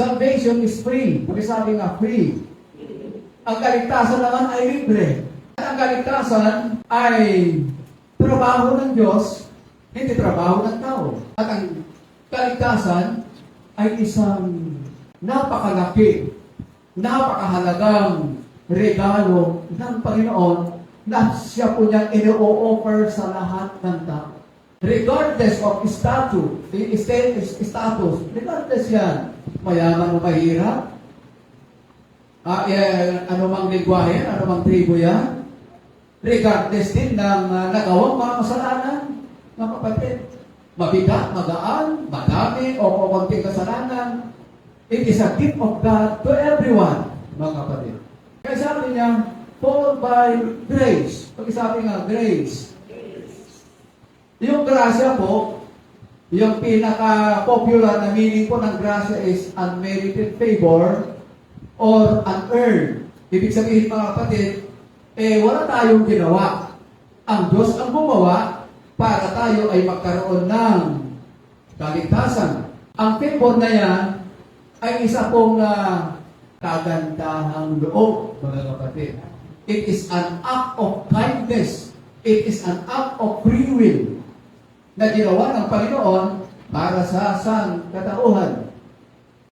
Salvation is free. Porque sabi nga, free. Ang kaligtasan naman ay libre. At ang kaligtasan ay trabaho ng Diyos, hindi trabaho ng tao. At ang kaligtasan ay isang napakalaki, napakahalagang regalo ng Panginoon na siya po niyang ino-offer sa lahat ng tao. Regardless of status, regardless yan, mayaman o mahirap, anumang lingwahe, anumang tribo yan, regardless din ng nagawang mga kasalanan, mga kapatid, mabigat, magaan, madami, o konting kasalanan, it is a gift of God to everyone, mga kapatid. Kaya sabi niya, fall by grace. Pag sabi nga, grace. Yung grasya po, yung pinaka-popular na meaning po ng grasya is unmerited favor or unearned. Ibig sabihin mga kapatid, wala tayong ginawa. Ang Diyos ang gumawa para tayo ay magkaroon ng kaligtasan. Ang favor na yan ay isa pong kagandahang loob, mga kapatid. It is an act of kindness. It is an act of free will na ginawa ng Panginoon para sa sangkatauhan.